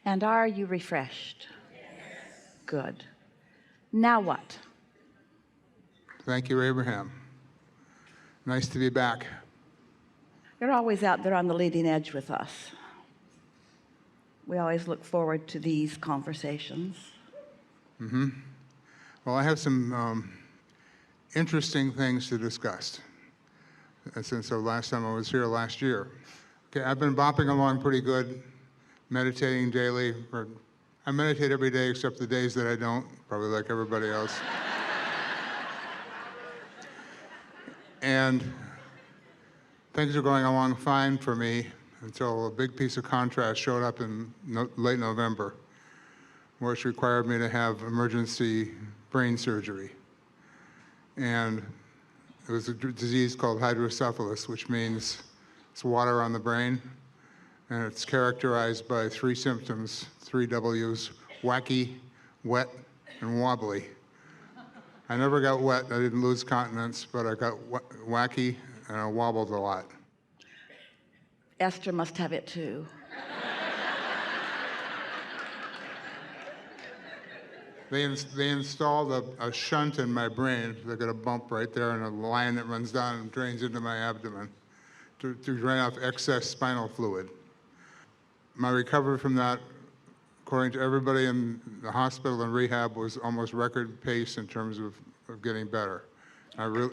And are you refreshed? Good. Now what? Thank you, Abraham. Nice to be back. You're always out there on the leading edge with us. We always look forward to these conversations. Well, I have some interesting things to discuss since the last time I was here last year. Okay, I've been bopping along pretty good, meditating daily. I meditate every day except the days that I don't, probably like everybody else. And things are going along fine for me until a big piece of contrast showed up in late November, which required me to have emergency brain surgery. And it was a disease called hydrocephalus, which means it's water on the brain, and it's characterized by three symptoms, three W's: wacky, wet, and wobbly. I never got wet, I didn't lose continence, but I got wacky and I wobbled a lot. Esther must have it too. They installed a shunt in my brain. They got a bump right there and a line that runs down and drains into my abdomen to drain off excess spinal fluid. My recovery from that, according to everybody in the hospital and rehab, was almost record pace in terms of getting better. And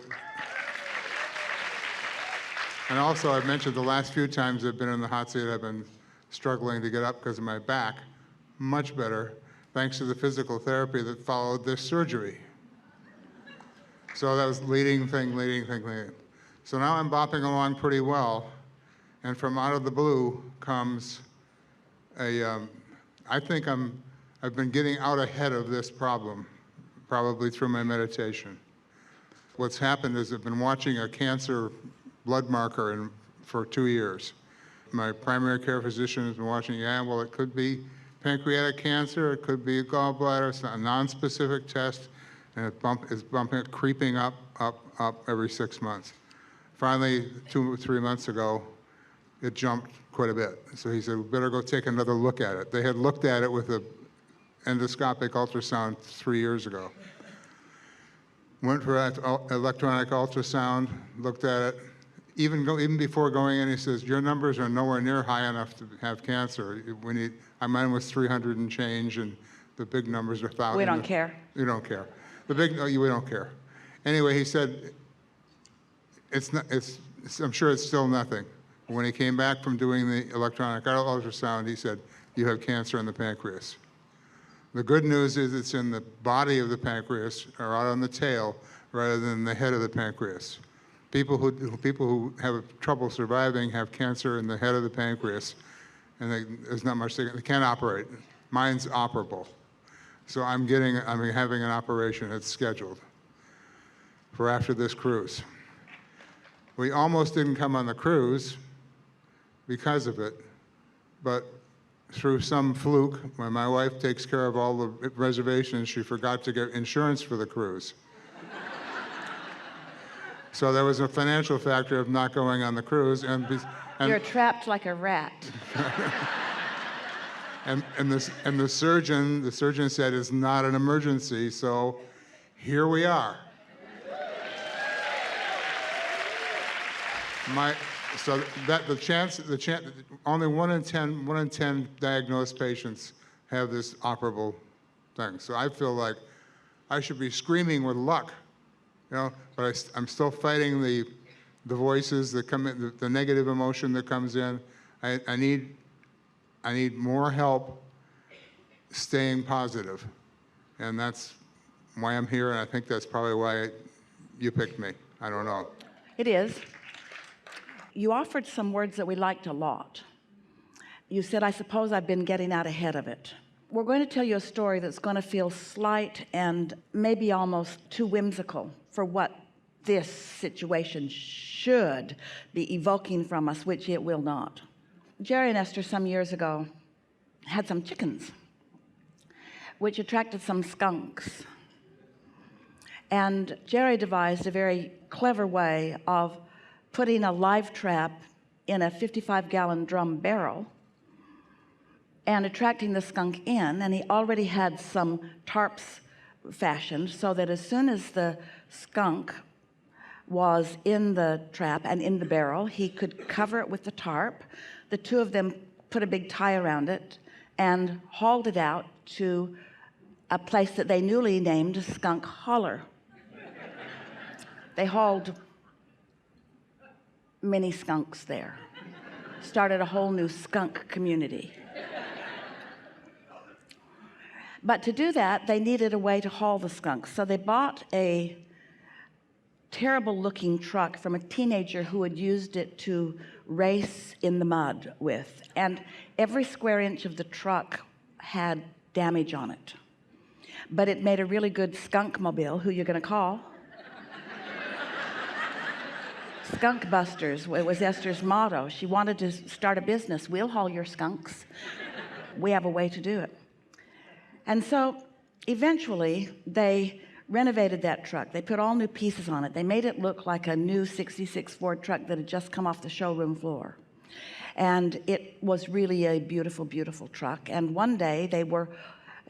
also, I've mentioned the last few times I've been in the hot seat, I've been struggling to get up because of my back. Much better, thanks to the physical therapy that followed this surgery. So that was leading thing. So now I'm bopping along pretty well, and from out of the blue comes I think I've been getting out ahead of this problem, probably through my meditation. What's happened is I've been watching a cancer blood marker for 2 years. My primary care physician has been watching, well, it could be pancreatic cancer, it could be a gallbladder, it's a non-specific test, and it's creeping up every 6 months. Finally, 2 or 3 months ago, it jumped quite a bit. So he said, we better go take another look at it. They had looked at it with an endoscopic ultrasound 3 years ago. Went for electronic ultrasound, looked at it. Even before going in, he says, your numbers are nowhere near high enough to have cancer. Mine was 300 and change, and the big numbers are 1,000. We don't care. You don't care. We don't care. Anyway, he said, I'm sure it's still nothing. When he came back from doing the electronic ultrasound, he said, you have cancer in the pancreas. The good news is it's in the body of the pancreas, or out on the tail, rather than the head of the pancreas. People who have trouble surviving have cancer in the head of the pancreas, and there's not much they can't operate. Mine's operable. So I'm having an operation that's scheduled for after this cruise. We almost didn't come on the cruise because of it, but through some fluke, when my wife takes care of all the reservations, she forgot to get insurance for the cruise. So there was a financial factor of not going on the cruise, and You're trapped like a rat. and the surgeon said it's not an emergency, so here we are. So that the chance, only 1 in 10 diagnosed patients have this operable thing. So I feel like I should be screaming with luck, but I'm still fighting the voices that come in, the negative emotion that comes in. I need more help staying positive, and that's why I'm here, and I think that's probably why you picked me. I don't know. It is. You offered some words that we liked a lot. You said, I suppose I've been getting out ahead of it. We're going to tell you a story that's going to feel slight and maybe almost too whimsical for what this situation should be evoking from us, which it will not. Jerry and Esther some years ago had some chickens, which attracted some skunks. And Jerry devised a very clever way of putting a live trap in a 55-gallon drum barrel and attracting the skunk in, and he already had some tarps fashioned so that as soon as the skunk was in the trap and in the barrel, he could cover it with the tarp. The two of them put a big tie around it and hauled it out to a place that they newly named Skunk Holler. They hauled many skunks there, started a whole new skunk community. But to do that, they needed a way to haul the skunks. So they bought a terrible looking truck from a teenager who had used it to race in the mud with. And every square inch of the truck had damage on it. But it made a really good skunk mobile. Who you going to call? Skunk Busters was Esther's motto. She wanted to start a business. We'll haul your skunks. We have a way to do it. And so eventually they renovated that truck. They put all new pieces on it. They made it look like a new 66 Ford truck that had just come off the showroom floor. And it was really a beautiful, beautiful truck. And one day they were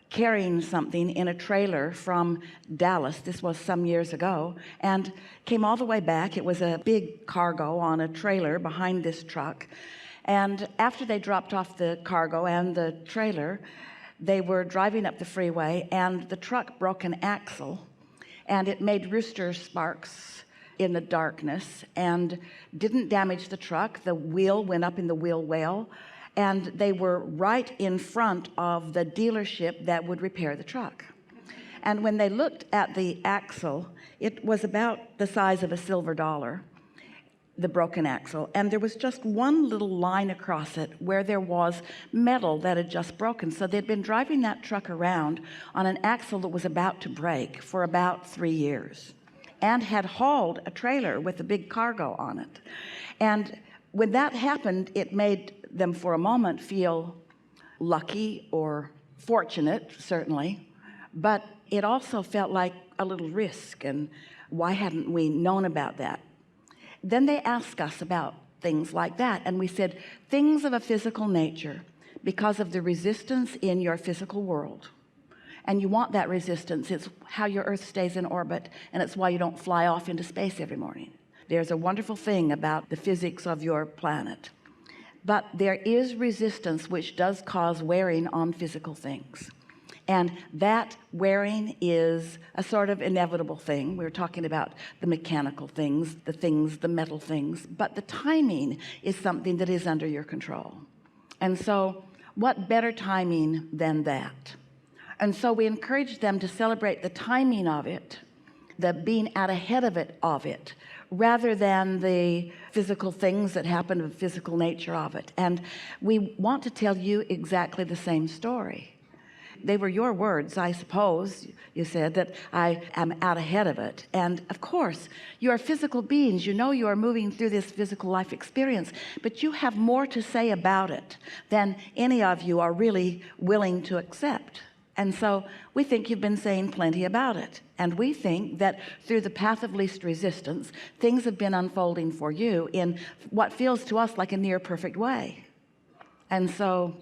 carrying something in a trailer from Dallas. This was some years ago, and came all the way back. It was a big cargo on a trailer behind this truck. And after they dropped off the cargo and the trailer, they were driving up the freeway, and the truck broke an axle, and it made rooster sparks in the darkness and didn't damage the truck. The wheel went up in the wheel well, and they were right in front of the dealership that would repair the truck. And when they looked at the axle, it was about the size of a silver dollar, the broken axle, and there was just one little line across it where there was metal that had just broken. So they'd been driving that truck around on an axle that was about to break for about 3 years, and had hauled a trailer with a big cargo on it. And when that happened, it made them for a moment feel lucky or fortunate, certainly, but it also felt like a little risk, and why hadn't we known about that? Then they asked us about things like that, and we said, things of a physical nature, because of the resistance in your physical world, and you want that resistance. It's how your Earth stays in orbit, and it's why you don't fly off into space every morning. There's a wonderful thing about the physics of your planet, but there is resistance which does cause wearing on physical things. And that wearing is a sort of inevitable thing. We were talking about the mechanical things, the metal things, but the timing is something that is under your control. And so what better timing than that? And so we encourage them to celebrate the timing of it, the being out ahead of it, rather than the physical things that happen, the physical nature of it. And we want to tell you exactly the same story. They were your words, I suppose. You said that I am out ahead of it. And of course, you are physical beings. You know you are moving through this physical life experience, but you have more to say about it than any of you are really willing to accept. And so we think you've been saying plenty about it. And we think that through the path of least resistance, things have been unfolding for you in what feels to us like a near perfect way. And so.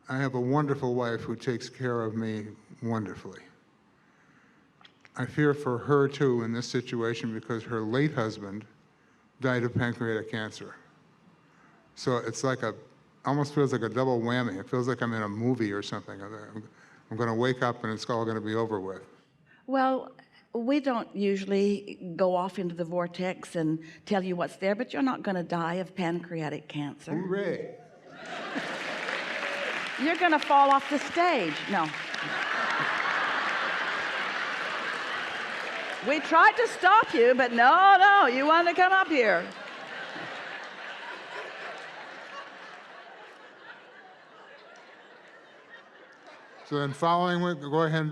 I have a wonderful wife who takes care of me wonderfully. I fear for her too in this situation because her late husband died of pancreatic cancer. So it's like almost feels like a double whammy. It feels like I'm in a movie or something. I'm going to wake up and it's all going to be over with. Well, we don't usually go off into the vortex and tell you what's there, but you're not going to die of pancreatic cancer. Hooray. You're going to fall off the stage. No. We tried to stop you, but no, you want to come up here. So then following, go ahead,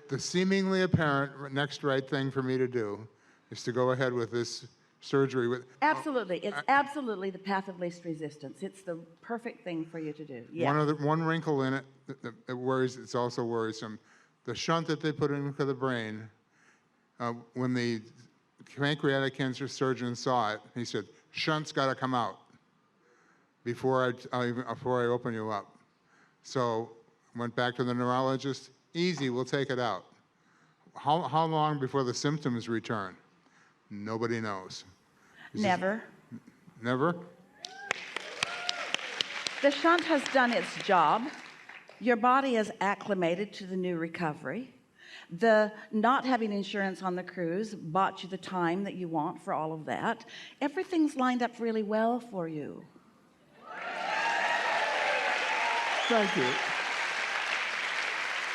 the seemingly apparent next right thing for me to do is to go ahead with this surgery. Absolutely. It's absolutely the path of least resistance. It's the perfect thing for you to do. Yeah. One wrinkle in it that worries, it's also worrisome. The shunt that they put into the brain, when the pancreatic cancer surgeon saw it, he said, shunt's got to come out. before I open you up. So went back to the neurologist. Easy, we'll take it out. How long before the symptoms return? Nobody knows. Never. Never? The shunt has done its job. Your body is acclimated to the new recovery. The not having insurance on the cruise bought you the time that you want for all of that. Everything's lined up really well for you. Thank you.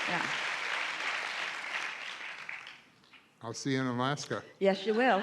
Yeah. I'll see you in Alaska. Yes, you will.